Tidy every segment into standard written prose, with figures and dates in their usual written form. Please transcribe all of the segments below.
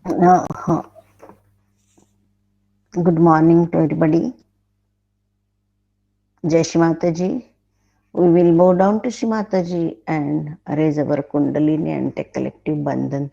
Good morning to everybody. Jai Shri Mataji. We will bow down to Shri Mataji and raise our Kundalini and take collective bandhan.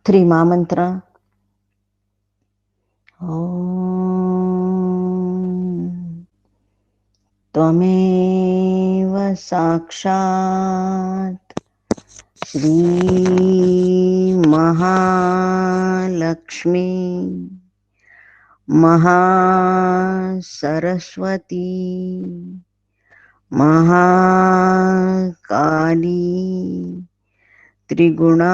Three Mahamantra. Om Tvameva Sakshat Shri Mahalakshmi Mahasaraswati Mahakali त्रिगुणात्मिका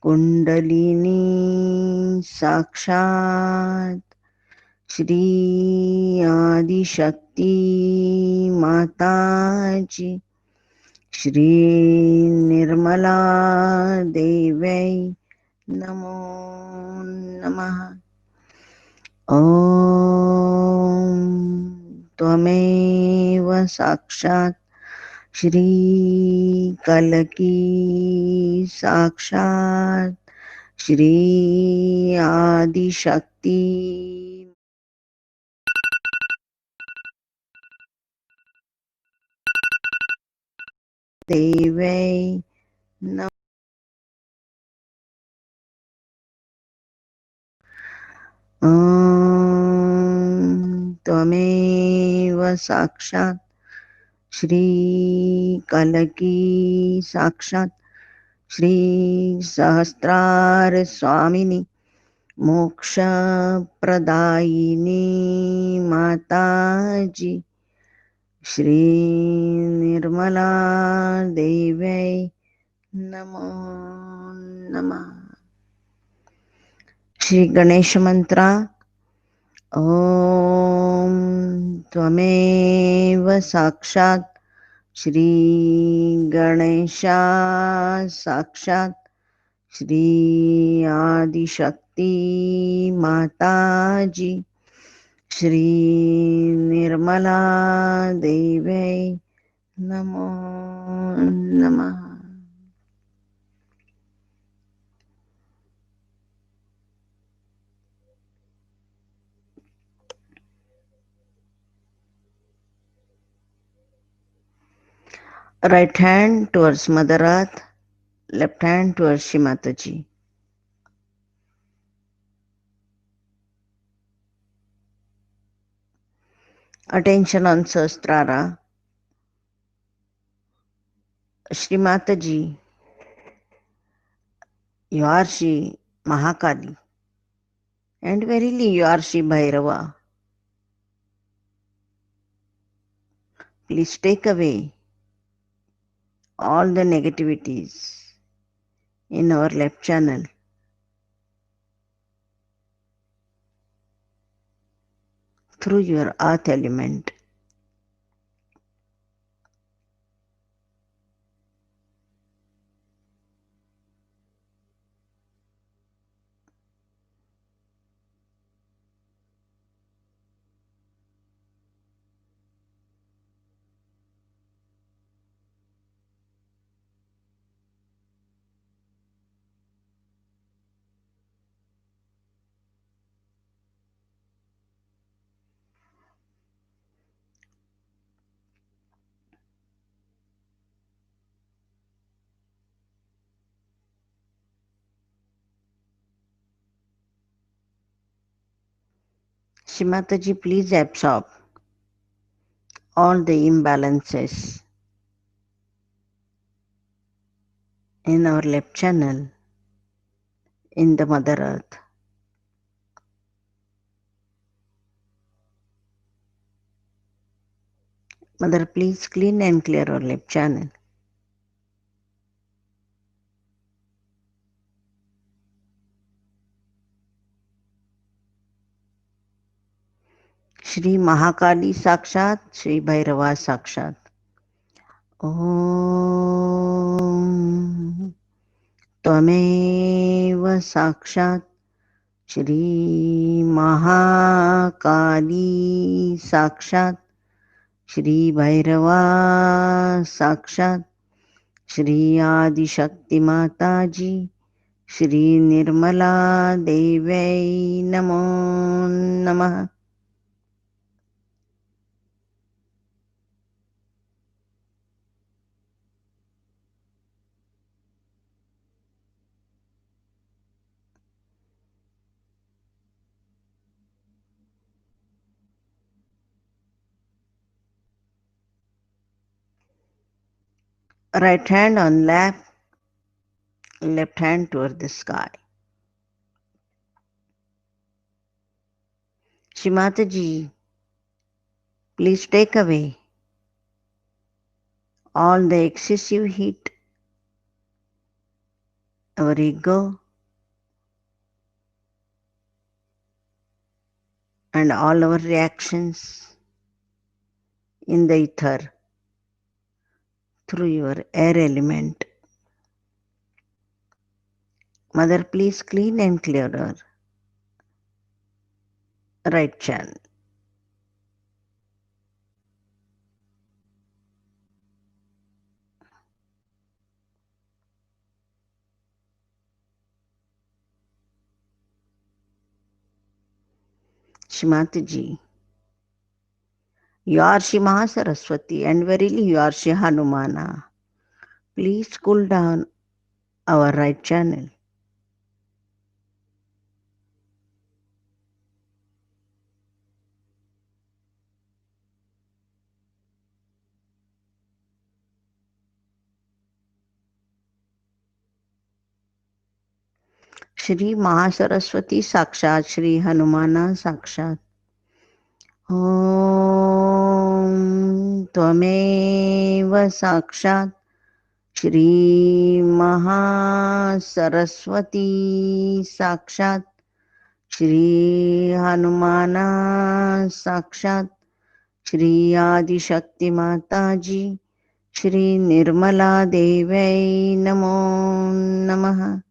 kundalini साक्षात श्री आदिशक्ति माताजी श्री निर्मला देवी नमो नमः। ओम त्वमेव साक्षात् श्री कलकी साक्षात श्री आदिशक्ति देवै नमः। त्वमेव साक्षात् श्री कलकी साक्षात श्री सहस्त्रार स्वामिनी मोक्ष प्रदायिनी माताजी श्री निर्मला देवै नमो नमः। श्री गणेश मंत्र। ओम त्वमेव साक्षात् श्री गणेशा साक्षात श्री आदिशक्ति माताजी श्री निर्मला देवै नमो नमः। Right hand towards Mother Earth, left hand towards Shri Mataji. Attention on Sahasrara. Shri Mataji, you are Shri Mahakali, and verily you are Shri Bhairava. Please take away all the negativities in our left channel. Through your earth element. Shimataji, please absorb all the imbalances in our left channel, in the Mother Earth. Mother, please clean and clear our left channel. Shri Mahakali Sakshat, Shri Bhairava Sakshat. Om Tvameva Sakshat Shri Mahakali Sakshat Shri Bhairava Sakshat Shri Adi Shakti Mataji Shri Nirmala Devai Namo Namah. Right hand on lap, left hand toward the sky. Shimataji, please take away all the excessive heat, our ego, and all our reactions in the ether through your air element. Mother, please clean and clear our right channel. Shimataji, you are Shri Mahasaraswati and verily you are Shri Hanumana. Please cool down our right channel. Shri Mahasaraswati Sakshat Shri Hanumana Sakshat. Om Tvameva Sakshat Shri Mahasaraswati Sakshat Shri Hanumana Sakshat Shri Adi Shakti Mataji Shri Nirmala Devai Namo Namaha.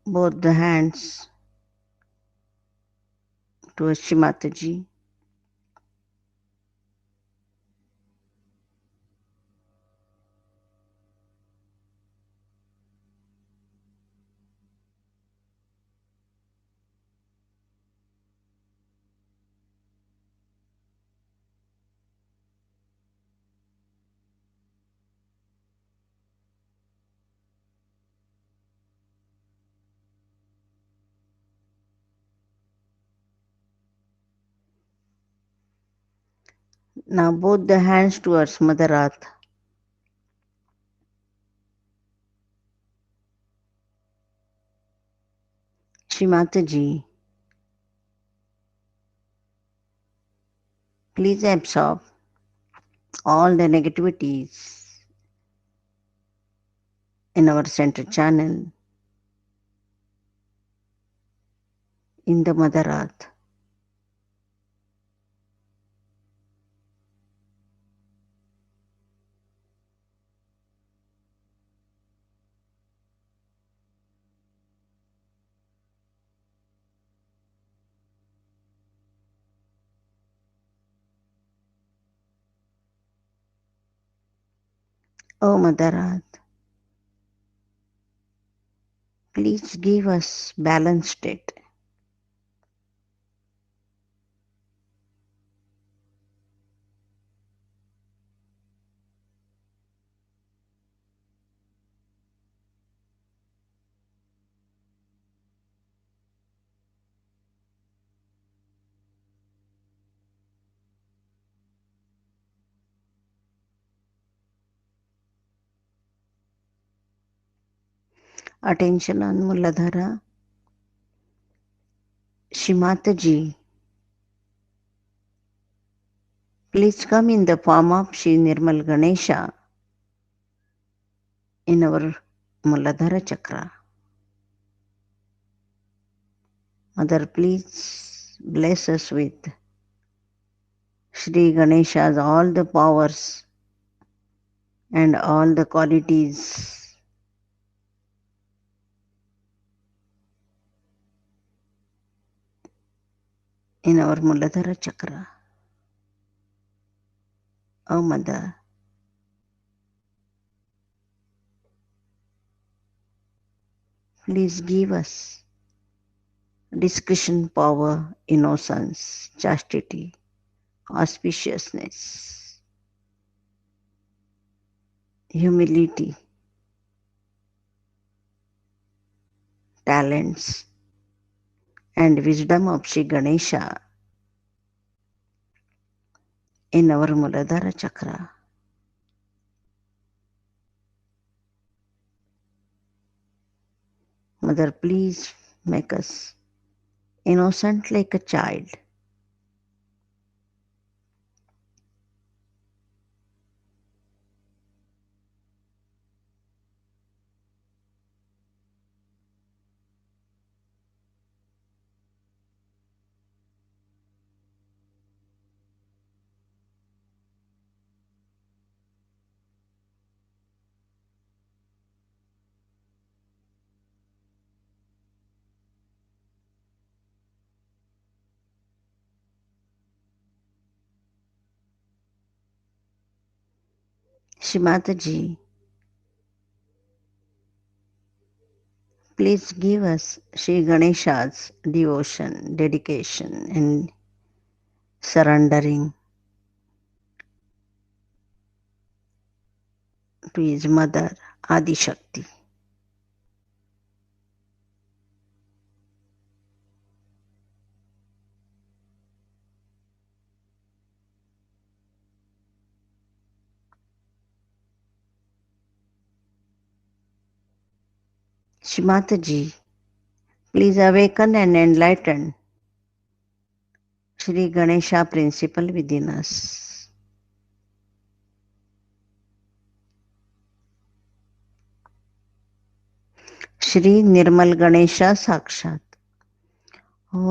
Both the hands towards Shimataji. Now both the hands towards Mother Earth. Shimataji, please absorb all the negativities in our center channel in the Mother Earth. O Mother Earth, please give us balanced state. Attention on Muladhara. Shimataji, please come in the form of Shri Nirmal Ganesha in our Muladhara Chakra. Mother, please bless us with Shri Ganesha's all the powers and all the qualities in our Muladhara Chakra. O Mother, please give us discretion, power, innocence, chastity, auspiciousness, humility, talents, and wisdom of Sri Ganesha in our Muladhara Chakra. Mother, please make us innocent like a child. Shimataji, please give us Sri Ganesha's devotion, dedication, and surrendering to his mother, Adi Shakti. Shimataji, please awaken and enlighten Sri Ganesha principle within us. Shri Nirmal Ganesha Sakshat. Om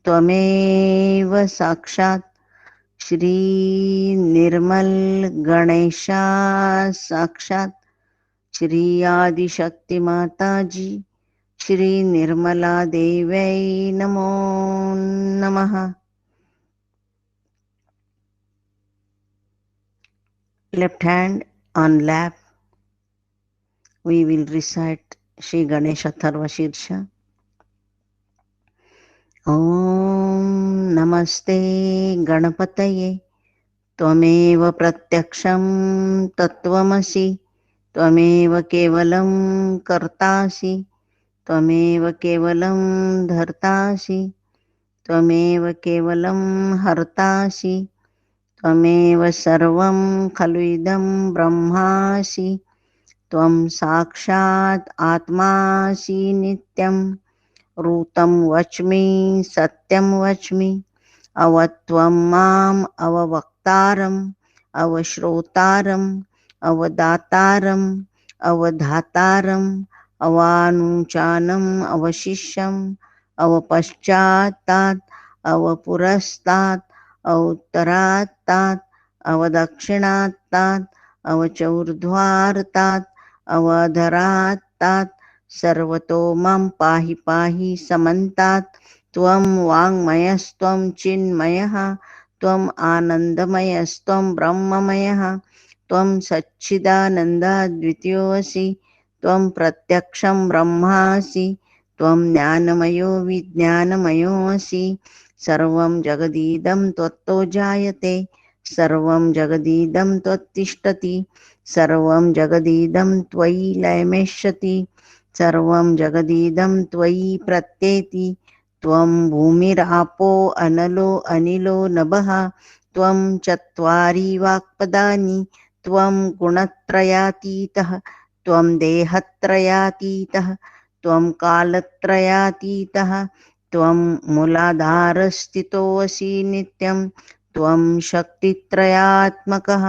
Twamev Sakshat Shri Nirmal Ganesha Sakshat Shri Adi Shakti Mataji Shri Nirmala Devai Namo Namaha. Left hand on lap, we will recite Shri Ganesha Tharva Shirsha. Om Namaste Ganapataye Tvameva Pratyaksham Tattvamasi Tvameva Kevalam Kartasi Tvameva Kevalam Dhartasi Tvameva Kevalam Hartasi Tvameva Sarvam Khaluidam Brahmasi Tvam Sakshat Atmasi Nityam Rutam Vachmi Satyam Vachmi Avatvam Mam Avavaktaram Avashrotaram Avadataram Avadhataram Avanuchanam Avashishyam Avapashchatat Avapurastat Avutaratat Avadakshinatat Avachaurdhvartat Avadharatat Sarvato Mam Pahi Pahi Samantat Tvam Vangmayastam Chinmayaha Tvam Anandamayastaam Brahmamayah त्वं सच्चिदानन्दाद्वितीयोऽसि, त्वं प्रत्यक्षं ब्रह्मासि, त्वं ज्ञानमयो विज्ञानमयोऽसि, सर्वं जगदीदं त्वत्तो जायते, सर्वं जगदीदं त्वत्तिष्ठति, सर्वं जगदीदं त्वयि लयमेष्यति, सर्वं जगदीदं त्वयि प्रत्येति, त्वं भूमिरापो अनलो अनिलो नभः, त्वं चत्वारि वाक्पदानि, त्वं गुणत्रयातीतः, त्वं देहत्रयातीतः, त्वं कालत्रयातीतः, त्वं मूलाधारस्थितोऽसि नित्यं, त्वं शक्तित्रयात्मकः,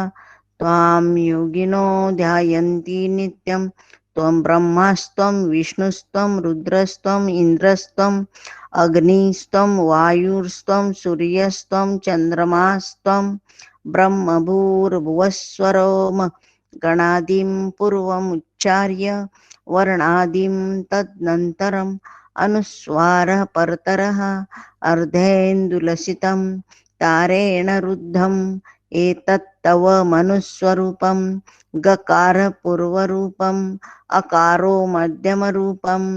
त्वां योगिनो ध्यायन्ति नित्यं, त्वं ब्रह्मास्त्वं विष्णुस्त्वं रुद्रस्त्वम् इन्द्रस्त्वम् अग्निस्त्वं वायुस्त्वं सूर्यस्त्वं चन्द्रमास्त्वं ब्रह्मभूर्भुवस्वरोम गणादिं पूर्वमुच्चार्य वर्णादिं तदनन्तरम् अनुस्वारः परतरः अर्धेन्दुलसितं तारेण रुद्धम् एतत्तव मनुस्वरूपं गकारपूर्वरूपम् अकारो मध्यमरूपम्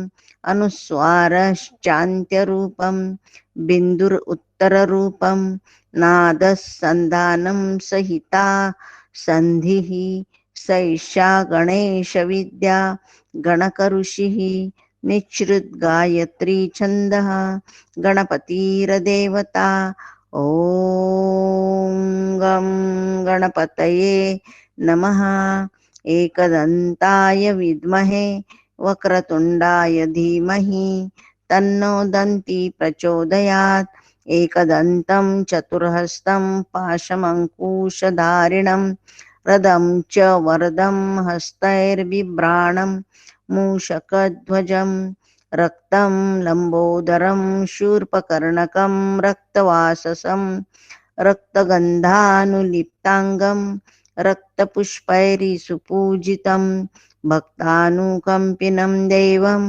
अनुस्वारश्चान्त्यरूपं बिन्दुरुत्तररूपं नादः सन्धानं सहिता सन्धिः सैषा गणेशविद्या गणकऋषिः निःसृद्गायत्री छन्दः गणपतिर्देवता ॐ गं गणपतये नमः एकदन्ताय विद्महे वक्रतुण्डाय धीमहि तन्नो दन्ती प्रचोदयात् एकदन्तं चतुर्हस्तं पाशमङ्कुशधारिणं रदं च वरदं हस्तैर्बिभ्राणं मूषकध्वजं रक्तं लम्बोदरं शूर्पकर्णकं रक्तवाससं रक्तगन्धानुलिप्ताङ्गं रक्तपुष्पैरिसुपूजितं भक्तानुकम्पिनं देवं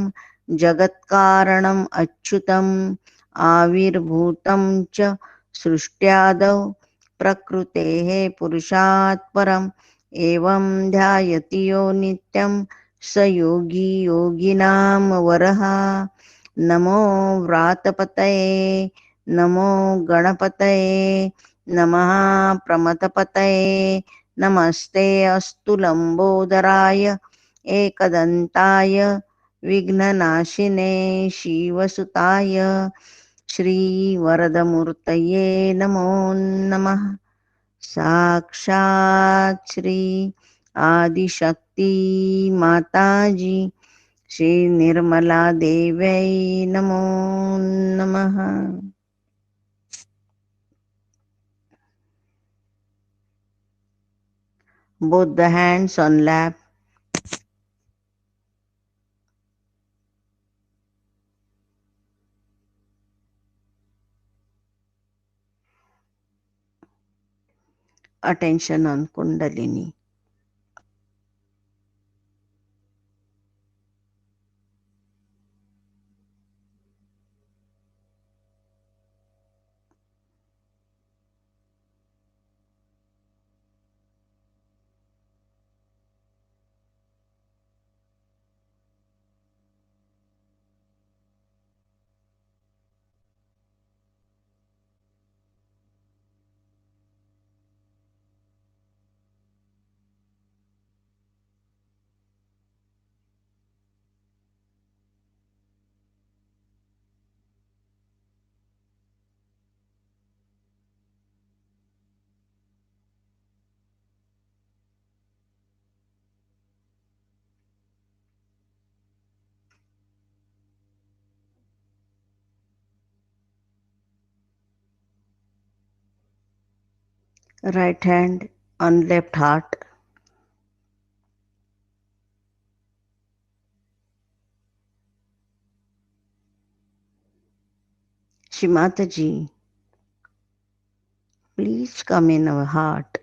जगत्कारणम् अच्युतम् आविर्भूतं च सृष्ट्यादौ प्रकृतेः पुरुषात् परम् एवं ध्यायति यो नित्यं स योगी योगिनां वरः नमो व्रातपतये नमो गणपतये नमः प्रमथपतये नमस्ते अस्तु लम्बोदराय एकदन्ताय विघ्ननाशिने शिवसुताय श्रीवरदमूर्तये नमो नमः साक्षात् श्री आदिशक्ति माताजी श्री निर्मला देव्यै नमो नमः. Both the hands on lap. Attention on Kundalini. Right hand on left heart. Shimataji, please come in our heart.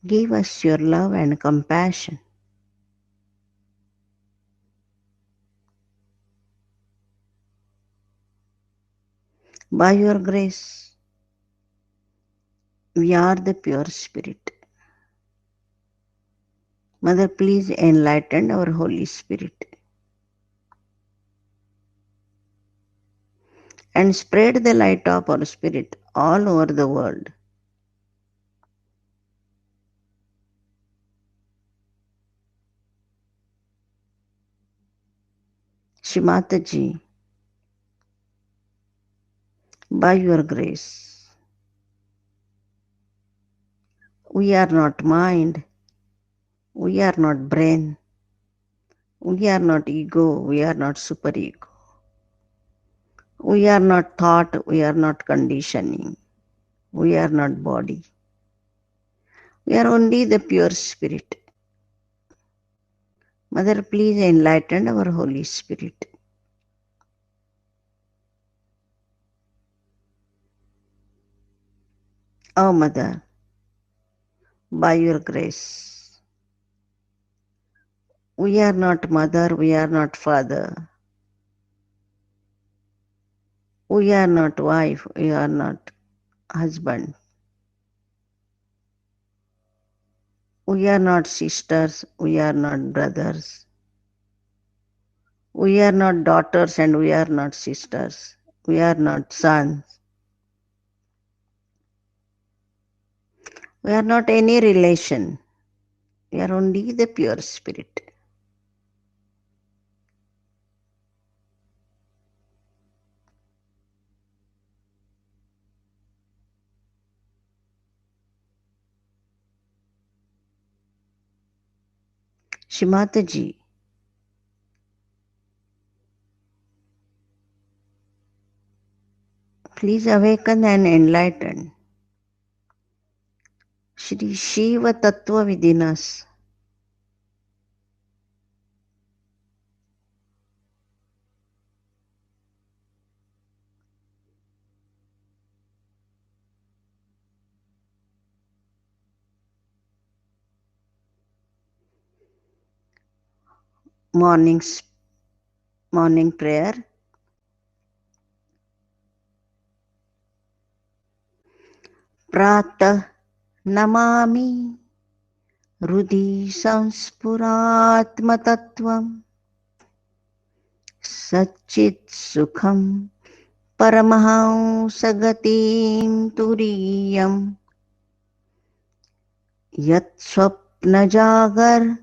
Give us your love and compassion. By your grace, We are the pure spirit. Mother, please enlighten our Holy Spirit and spread the light of our spirit all over the world. Shimataji, by your grace, we are not mind, we are not brain, we are not ego, we are not superego. We are not thought, we are not conditioning, we are not body. We are only the pure spirit. Mother, please enlighten our Holy Spirit. Oh, Mother, by your grace, we are not mother, we are not father, we are not wife, we are not husband, we are not sisters, we are not brothers, we are not daughters and we are not sisters, we are not sons, we are not any relation, we are only the pure spirit. Shimataji, please awaken and enlighten. Shri Shiva Tattva within us. Morning's morning prayer. Pratah namami Rudi Sanspuraatmatattvam Satchit Sukham Paramahamsagatim Turiyam Yat Swapnajagar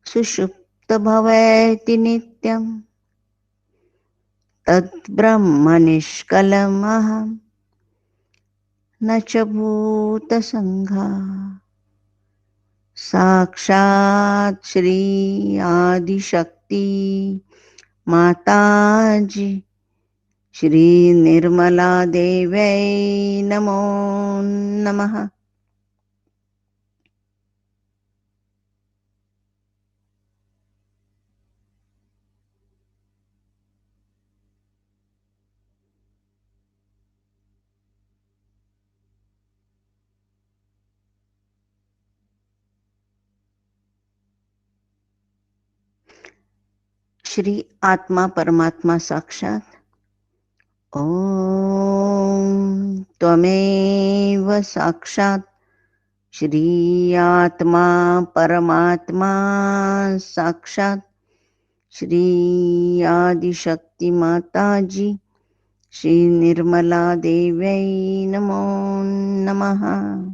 Sushupta Bhavaiti Nityam Tad Brahma Nishkalamaham Nacha Bhuta Sangha साक्षात श्री आदि शक्ति माताजी श्री निर्मला देव्यै नमो नमः. श्री आत्मा परमात्मा साक्षात ओम त्वमेव साक्षात श्री आत्मा परमात्मा साक्षात श्री आदि शक्ति माता जी श्री निर्मला देव्यै नमो नमः.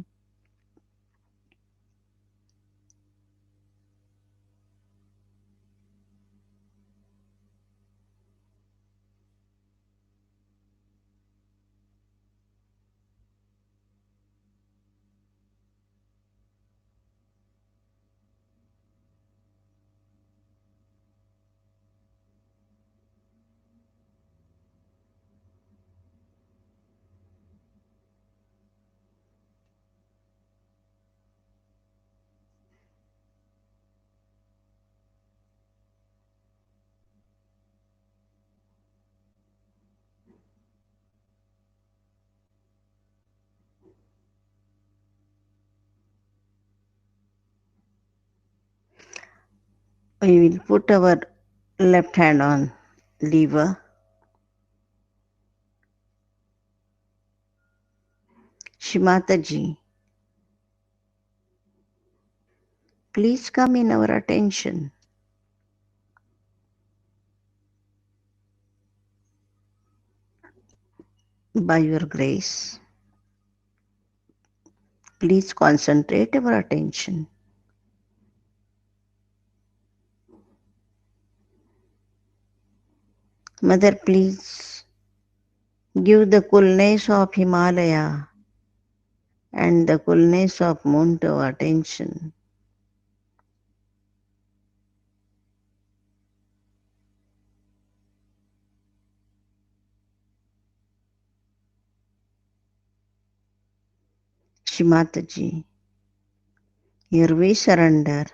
We will put our left hand on liver, Shimataji, please come in our attention. By your grace, please concentrate our attention. Mother, please give the coolness of Himalaya and the coolness of moon to our attention. Shimataji, here we surrender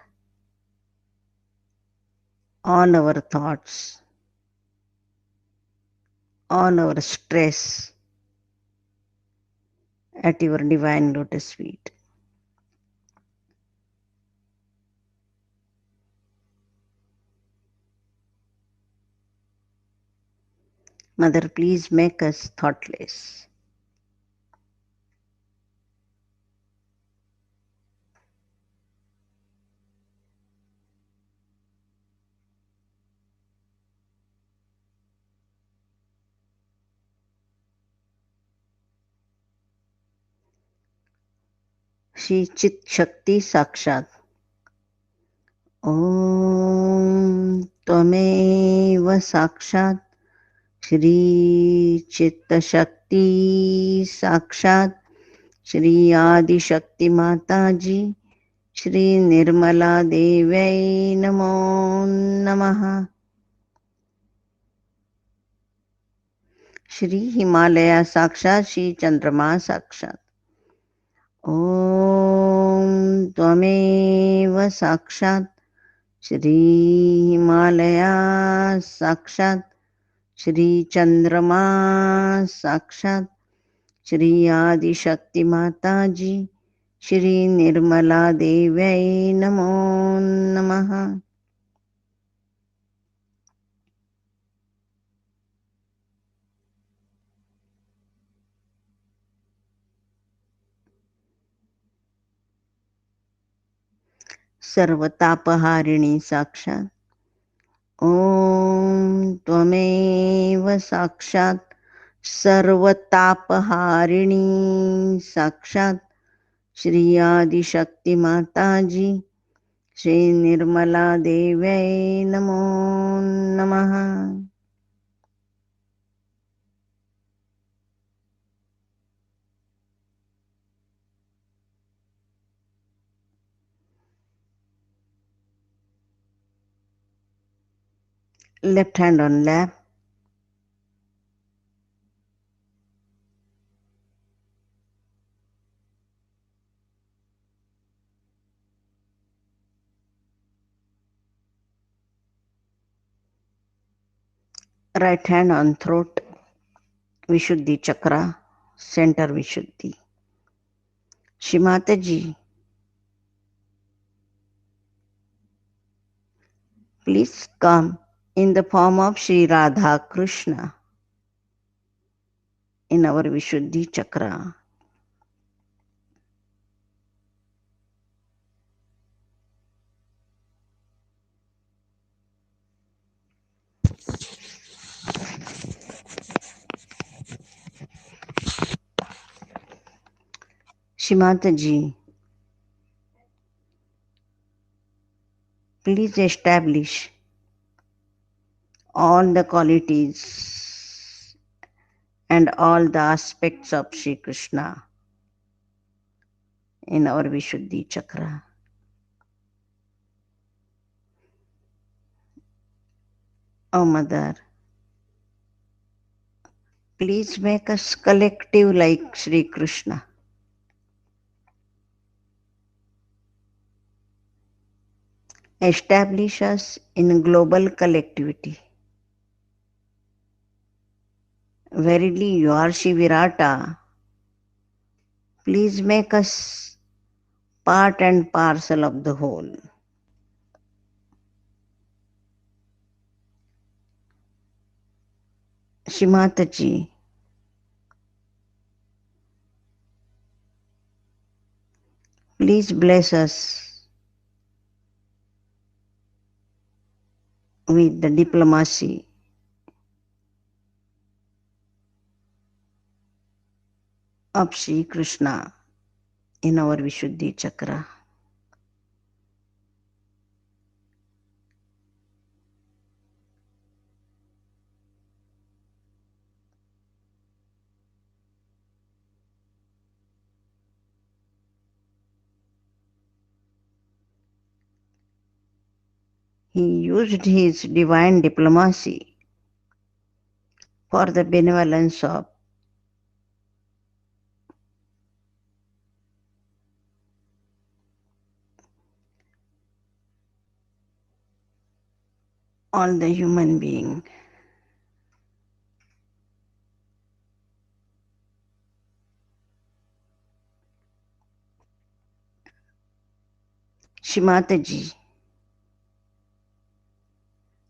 all our thoughts, all our stress at your divine lotus feet. Mother, please make us thoughtless. Shri चित शक्ति साक्षात ओम त्वमेव साक्षात श्री चित्त शक्ति साक्षात श्री आदि शक्ति माता जी श्री निर्मला देव्यै नमो नमः। श्री हिमालय साक्षात श्री चंद्रमा साक्षात ओम त्वमेव साक्षात श्री हिमालया साक्षात श्री चंद्रमा साक्षात श्री आदि शक्ति माता जी श्री निर्मला देव्यै नमो नमः। सर्वतापहारिणी साक्षात ओम त्वमेव साक्षात सर्वतापहारिणी साक्षात श्री आदि शक्ति माता जी श्री निर्मला देव्यै नमो नमः। Left hand on lap, right hand on throat, Vishuddhi chakra, center Vishuddhi. Shimataji, please come in the form of Sri Radha Krishna in our Vishuddhi chakra. Shimataji, please establish all the qualities and all the aspects of Sri Krishna in our Vishuddhi chakra. Oh Mother, please make us collective like Sri Krishna. Establish us in global collectivity. Verily, you are Shivirata. Please make us part and parcel of the whole. Shimataji, Please bless us with the diplomacy of Sri Krishna in our Vishuddhi Chakra. He used his divine diplomacy for the benevolence of all the human beings. Shrimataji,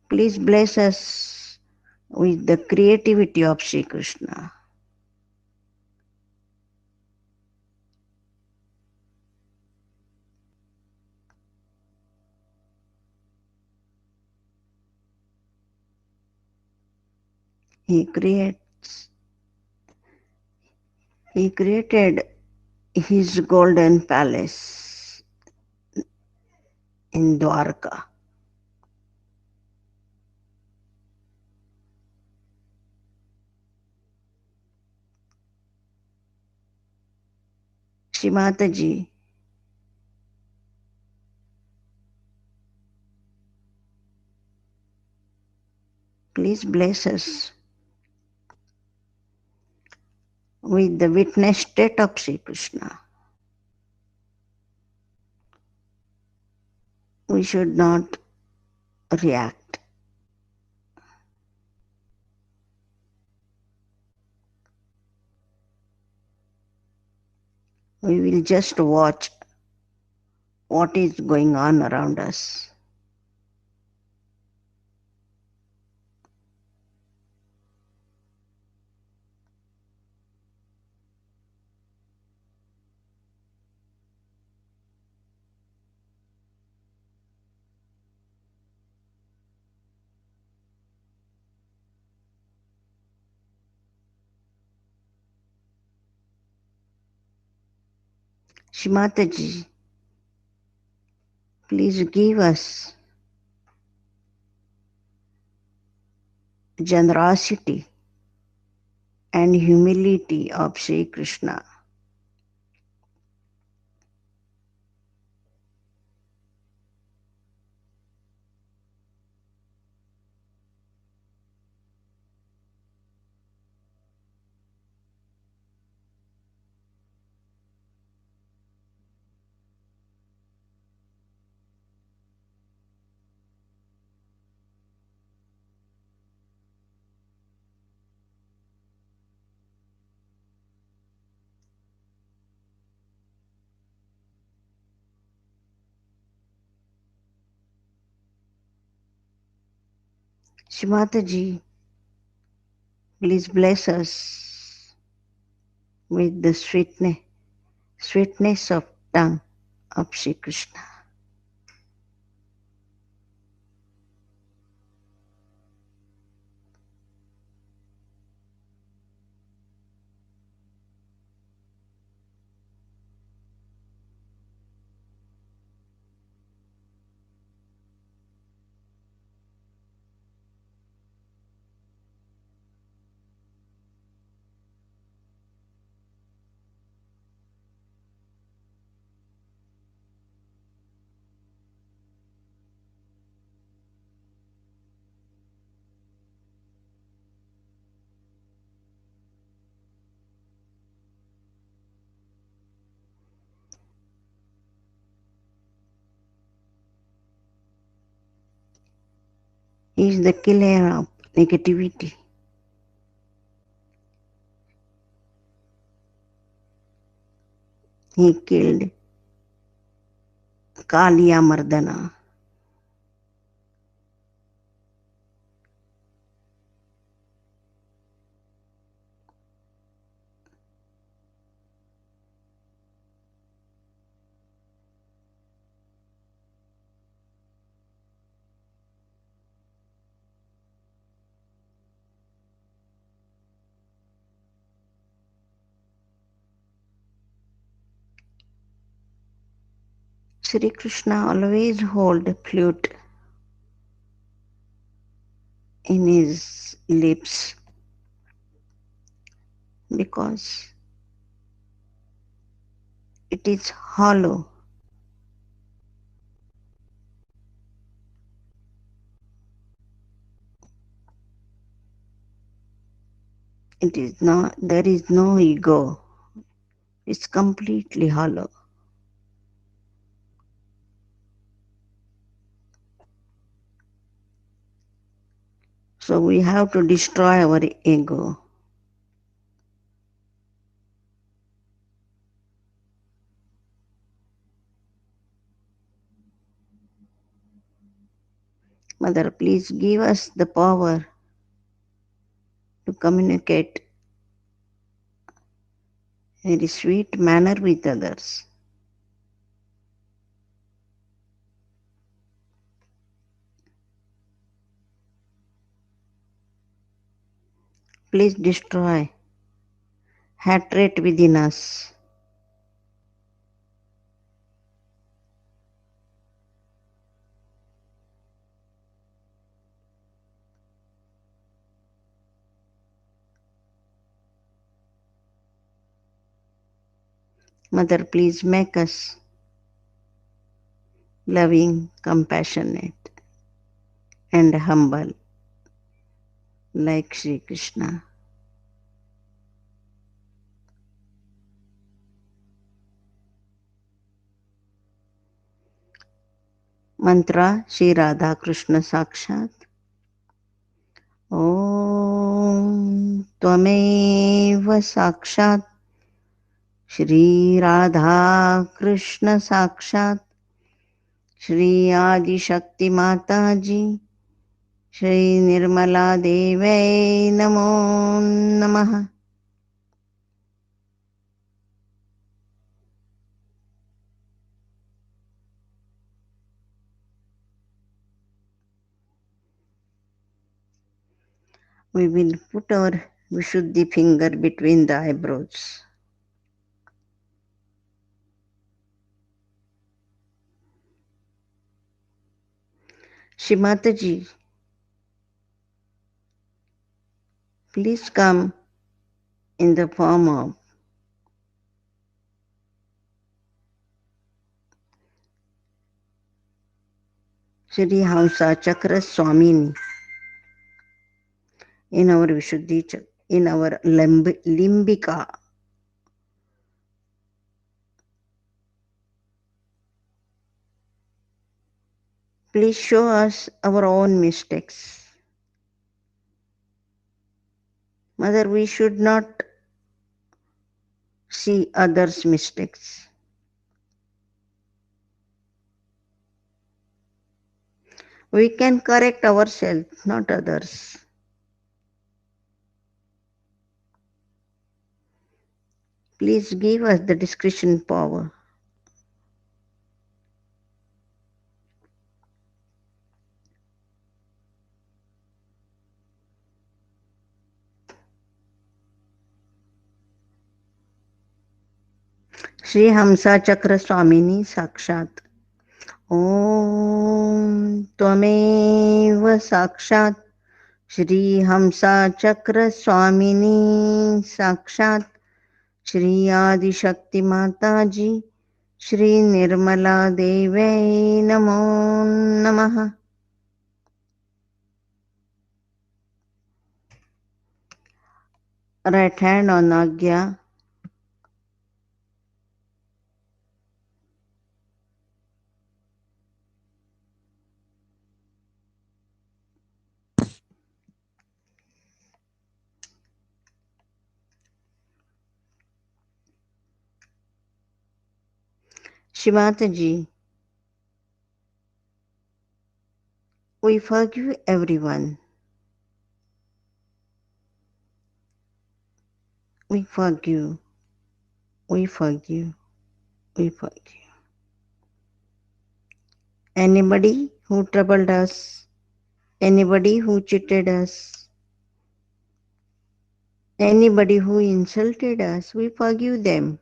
please bless us with the creativity of Sri Krishna. He creates He created his golden palace in Dwarka. Shrimataji, please bless us with the witness state of Sri Krishna. We should not react. We will just watch what is going on around us. Shrimataji, please give us generosity and humility of Sri Krishna. Shrimataji, please bless us with the sweetness of tongue of Sri Krishna. He is the killer of negativity. He killed Kaliya Mardana. Sri Krishna always hold a flute in his lips because it is hollow. It is not, there is no ego. It's completely hollow. So we have to destroy our ego. Mother, please give us the power to communicate in a sweet manner with others. Please destroy hatred within us. Mother, please make us loving, compassionate, and humble like Sri Krishna. Mantra Shri Radha Krishna Sakshat. Om Tvameva Sakshat Shri Radha Krishna Sakshat Shri Adi Shakti Mata Ji Shri Nirmala Deve Namo Namaha. We will put our Vishuddhi finger between the eyebrows. Shrimataji, please come in the form of Shri Hamsa Chakra Swamini in our Vishuddhi, in our Limbika. Please show us our own mistakes. Mother, we should not see others' mistakes. We can correct ourselves, not others. Please give us the discretion power. Shri Hamsa Chakra Swamini Sakshat. Om Tvameva Sakshat Shri Hamsa Chakra Swamini Sakshat Shri Adi Shakti Mata Ji Shri Nirmala Deve Namo Namaha. Right hand on Agya. Shimataji, we forgive everyone. We forgive. We forgive. We forgive. Anybody who troubled us, anybody who cheated us, anybody who insulted us, we forgive them.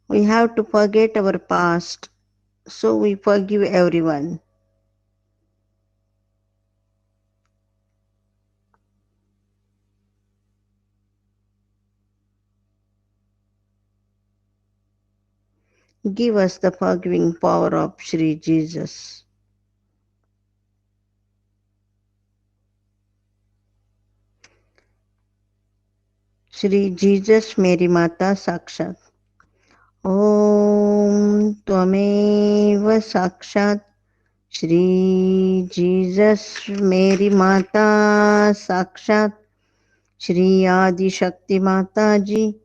We have to forget our past, so we forgive everyone. Give us the forgiving power of Sri Jesus. Sri Jesus Mary Mata Sakshat. Om Tvameva Sakshat Shri Jesus Mary Mata Sakshat Shri Adi Shakti Mata Ji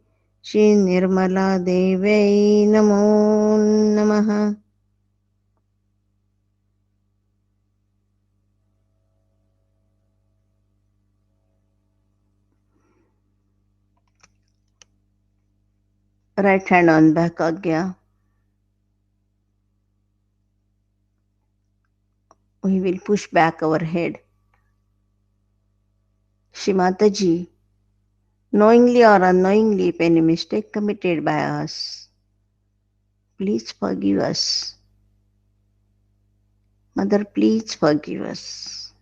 Shri Nirmala Devi Namo Namaha. Right hand on back Agya. We will push back our head. Shrimata Ji, knowingly or unknowingly, if any mistake committed by us, please forgive us. Mother, please forgive us.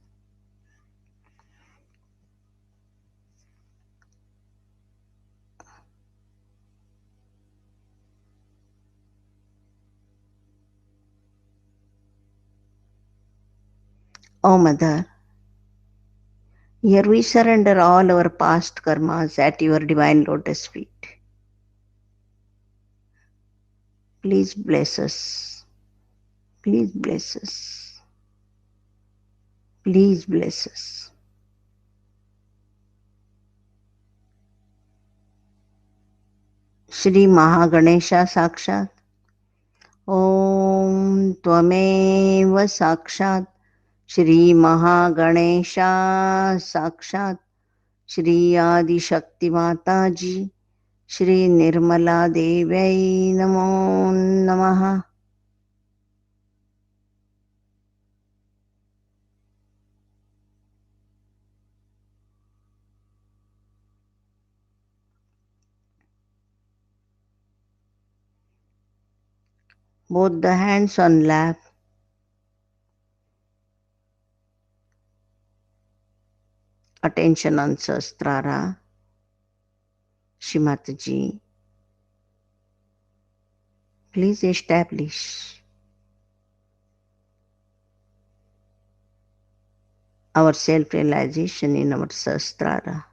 Oh Mother, here we surrender all our past karmas at your divine lotus feet. Please bless us. Please bless us. Please bless us. Shri Mahaganesha Sakshat. Om Tvameva Sakshat Shri Mahaganesha Sakshat Shri Adi Shakti Mata Ji Shri Nirmala Devi Namo Namaha. Both the hands on lap. Attention on Sastrara. Shrimataji, please establish our self-realization in our Sastrara.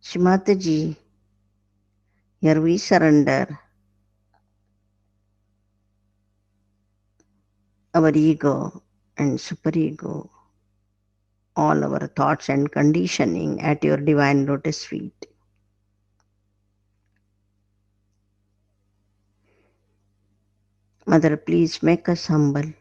Shrimataji, here we surrender our ego and superego, all our thoughts and conditioning at your divine lotus feet. Mother, please make us humble.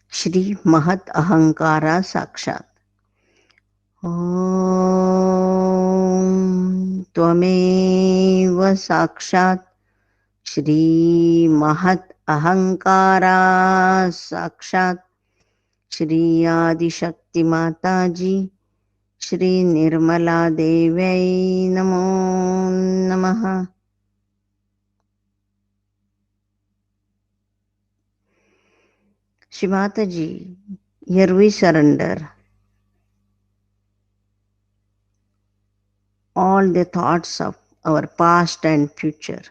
Shri Mahat Ahankara Sakshat. Om Tvameva Sakshat Shri Mahat Ahankara Sakshat Shri Adi Shakti Mata Ji Shri Nirmala Devi Namo Namaha. Shri Mataji, here we surrender all the thoughts of our past and future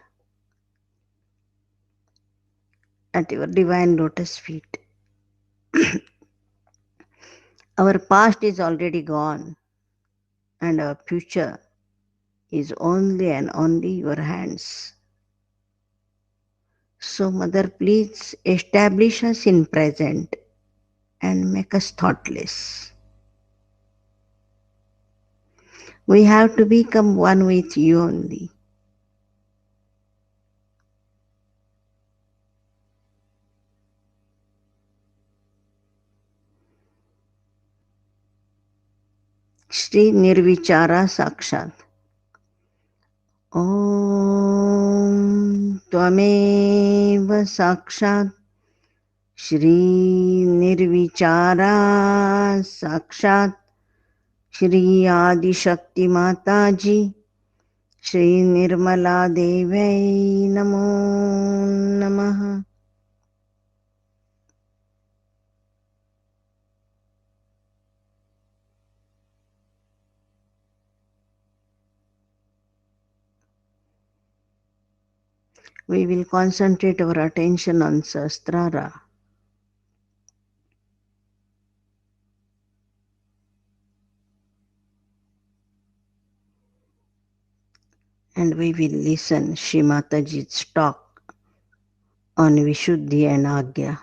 at your divine lotus feet. Our past is already gone and our future is only and only your hands. So Mother, please establish us in present and make us thoughtless. We have to become one with you only. Shri निर्विचारा साक्षात। ॐ त्वमेव साक्षात् श्री निर्विचारा साक्षात् श्री आदिशक्ति माता जी श्री निर्मला देव्यै नमो नमः। We will concentrate our attention on Sahasrara. And we will listen Shri Mataji's talk on Vishuddhi and Agya.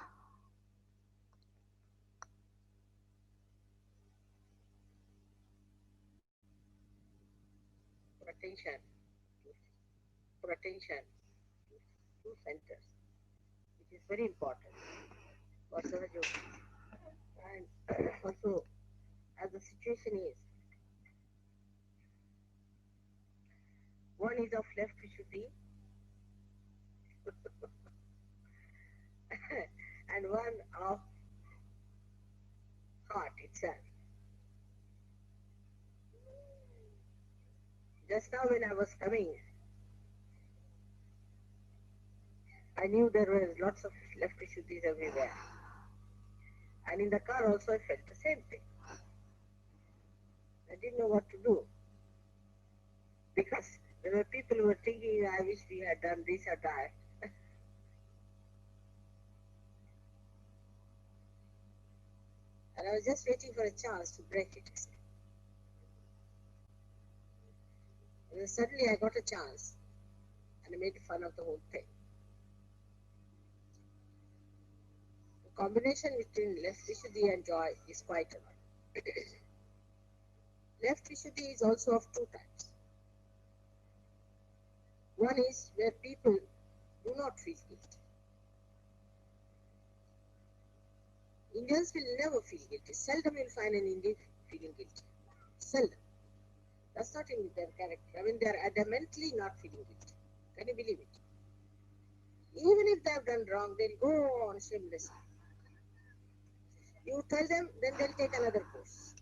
Attention to two centers, which is very important for Sahaja Yoga. And also, as the situation is, one is of left Vishuddhi and one of heart itself. Just now when I was coming, I knew there were lots of left Vishuddhis everywhere. And in the car also I felt the same thing. I didn't know what to do. Because there were people who were thinking, I wish we had done this or that. And I was just waiting for a chance to break it. And then suddenly I got a chance and I made fun of the whole thing. The combination between left Vishuddhi and joy is quite a lot. Left Vishuddhi is also of two types. One is where people do not feel guilty. Indians will never feel guilty. Seldom you'll find an Indian feeling guilty. Seldom. That's not in their character. I mean, they're adamantly not feeling guilty. Can you believe it? Even if they have done wrong, they'll go on shamelessly. You tell them, then they'll take another course.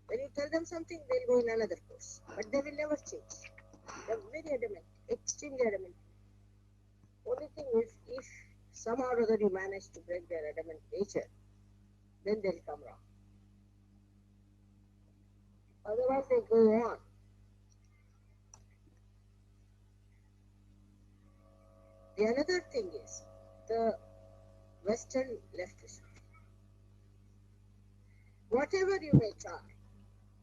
When you tell them something, they'll go in another course. But they will never change. They're very adamant, extremely adamant. Only thing is, if somehow or other you manage to break their adamant nature, then they'll come wrong. Otherwise, they go on. The another thing is the Western leftist. Whatever you may try,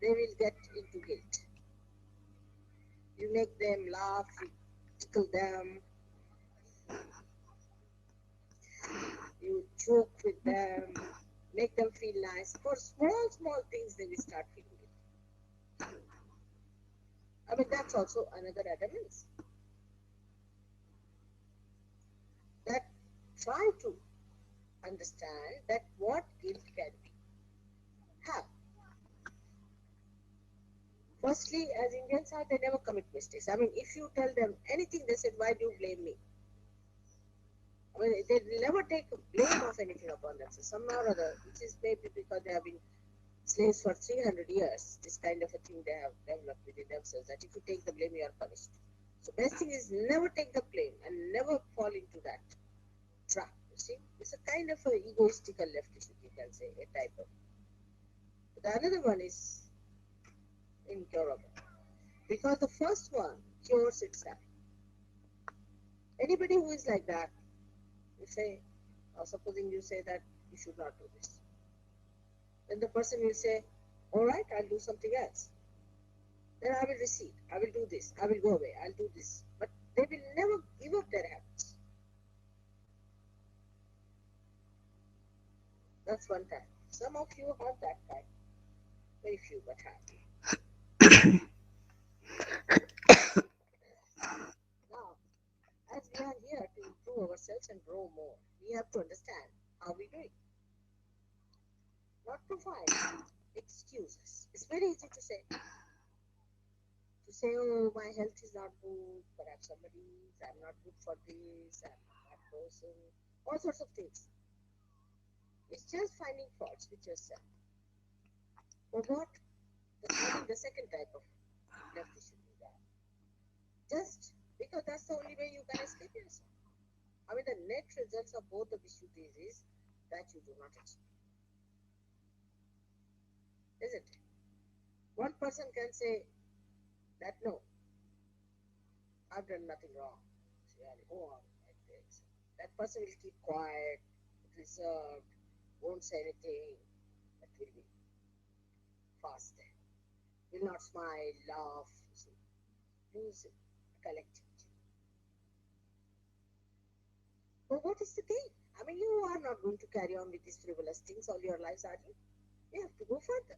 they will get into guilt. You make them laugh, you tickle them, you joke with them, make them feel nice. For small, small things, they will start feeling guilty. I mean, that's also another adamance. That try to understand that what guilt can be. How? Firstly, as Indians are, they never commit mistakes. I mean, if you tell them anything, they said, why do you blame me? I mean, they never take blame of anything upon themselves, somehow or other, which is maybe because they have been slaves for 300 years. This kind of a thing they have developed within themselves, that if you take the blame, you are punished. So best thing is never take the blame and never fall into that trap. You see, it's a kind of a egoistical leftist, you can say, a type of. The another one is incurable, because the first one cures itself. Anybody who is like that, you say, or supposing you say that you should not do this, then the person will say, all right, I'll do something else. Then I will recede, I will do this, I will go away, I'll do this. But they will never give up their habits. That's one type. Some of you have that type. Very few, but have. Now, as we are here to improve ourselves and grow more, we have to understand how we do it. Not to find excuses. It's very easy to say, oh, my health is not good, perhaps somebody's, I'm not good for this, I'm not that person, all sorts of things. It's just finding faults with yourself. But what? I think the second type of left issue is that just because that's the only way you can escape yourself. I mean, the net results of both the Vishuddhis is that you do not achieve, isn't it? One person can say that no, I've done nothing wrong. So I'll go on like this. That person will keep quiet, reserved, won't say anything, but will be fast there. Will not smile, laugh, see, lose collectivity. But what is the thing? I mean, you are not going to carry on with these frivolous things all your lives, are you? You have to go further.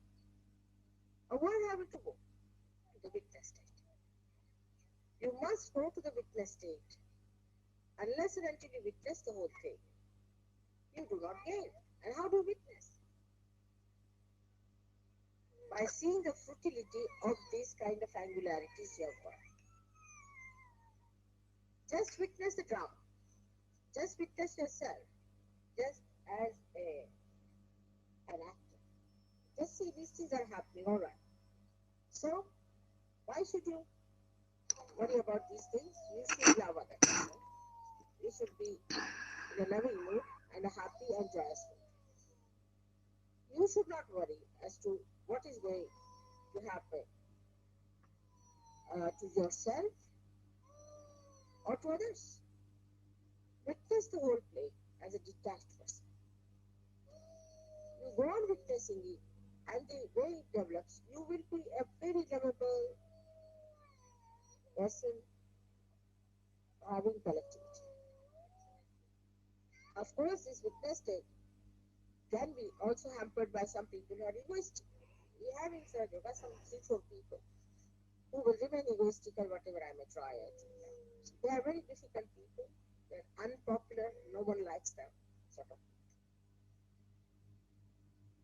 Or where have you to go? To the witness state. You must go to the witness state. Unless and until you witness the whole thing, you do not gain. And how do you witness? By seeing the futility of these kind of angularities you have got. Just witness the drama. Just witness yourself. Just as an actor. Just see these things are happening, alright. So, why should you worry about these things? You should love other person. You should be in a loving mood and a happy and joyous mood. You should not worry as to what is going to happen to yourself or to others. Witness the whole play as a detached person. You go on witnessing it, and the way it develops, you will be a very lovable person having collectivity. Of course, this witness state can be also hampered by some people who are egoistic. We have in Sir Yoga some 3-4 people who will remain egoistical whatever I may try. They are very difficult people. They're unpopular. No one likes them. Sort of.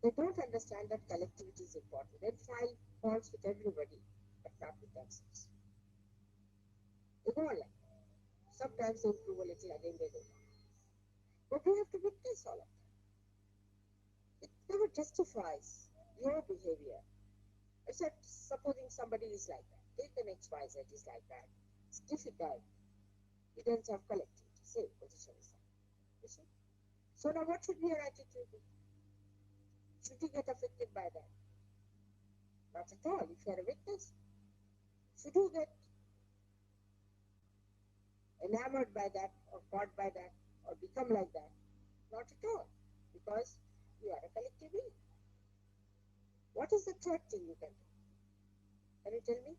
They don't understand that collectivity is important. They find faults with everybody, but not with themselves. They go on like that. Sometimes they improve a little, again they do not. But we have to witness all of that. It never justifies your behavior. Except supposing somebody is like that. Take an XYZ is like that. It's difficult. He doesn't have collectivity. Same position is that. You see? So now what should be your attitude be? Should you get affected by that? Not at all. If you are a witness, should you get enamored by that or caught by that or become like that? Not at all. Because you are a collective being. What is the third thing you can do? Can you tell me?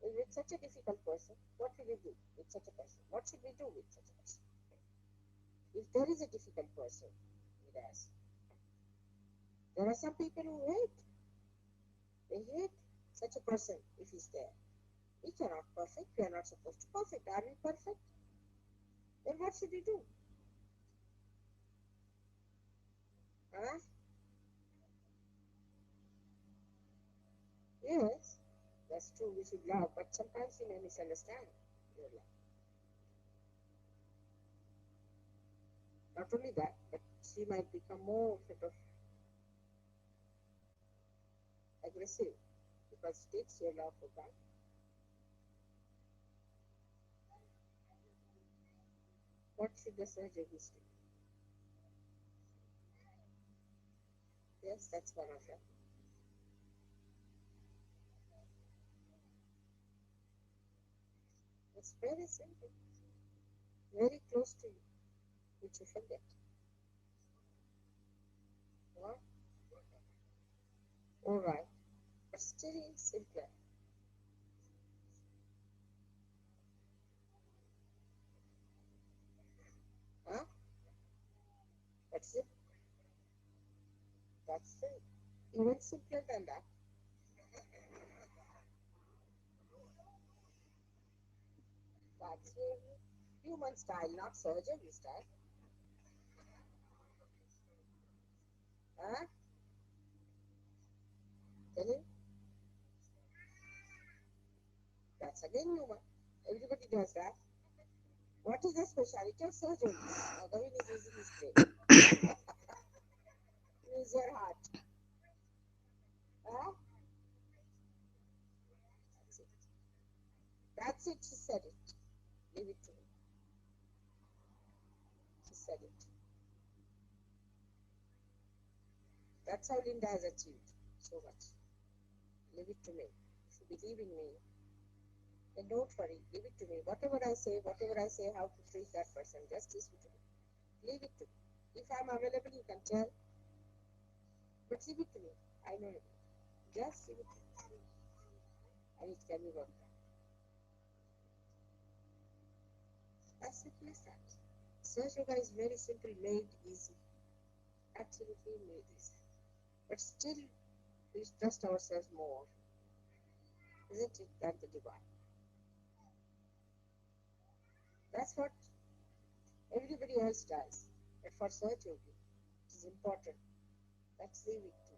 With such a difficult person, what will you do with such a person? What should we do with such a person? If there is a difficult person with us, there are some people who hate. They hate such a person if he's there. We cannot perfect. We are not supposed to perfect. Are we perfect? Then what should we do? Huh? Yes, that's true. We should love, but sometimes we may misunderstand your love. Not only that, but she might become more sort of aggressive because she takes your love for granted. What should the surgeons do? Yes, that's one of them. It's very simple, very close to you, which you forget. What? All right, but still simpler. Huh? That's it. That's it. Even simpler than that. That's human style, not surgery style. Huh? That's again Numa. Everybody does that. What is the speciality of surgery? Now Gavin is using his brain. Use your heart. Huh? That's it. That's it. She said it. Leave it to me. She said it. That's how Linda has achieved so much. Leave it to me. If you believe in me, then don't worry. Leave it to me. Whatever I say, how to treat that person, just listen to me. Leave it to me. If I'm available, you can tell. But leave it to me. I know it. Just leave it to me. And it can be worked out. As simple as that. Search yoga is very simple, made easy. Absolutely made easy. But still, we trust ourselves more, isn't it, than the divine? That's what everybody else does. But for Search Yogi, it is important. Let's leave it to me.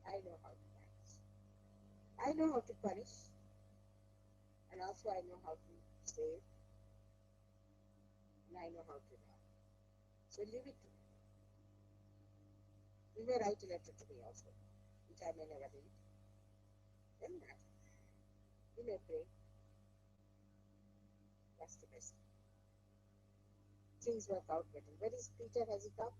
I know how to manage. I know how to punish, and also I know how to save, and I know how to love. So leave it to me. You may write a letter to me also, which I may never read. Then that. You may pray. That's the best. Things work out better. Where is Peter? Has he come?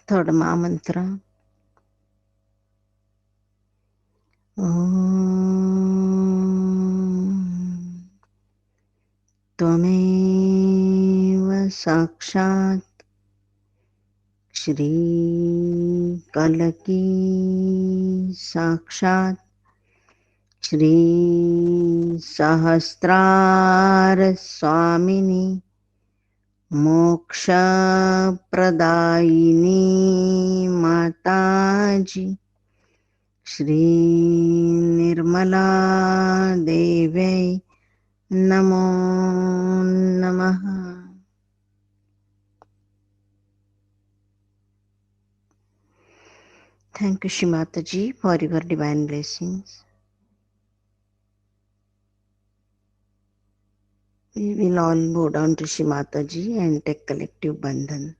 Third Mahamantra. त्वमेव साक्षात् श्रीकलकी साक्षात् श्रीसहस्रारस्वामिनी मोक्षप्रदायिनी माताजी श्रीनिर्मला देव्यै नमो नमः. Thank you, Shrimataji, for your divine blessings. We will all bow down to Shrimataji and take collective bandhan.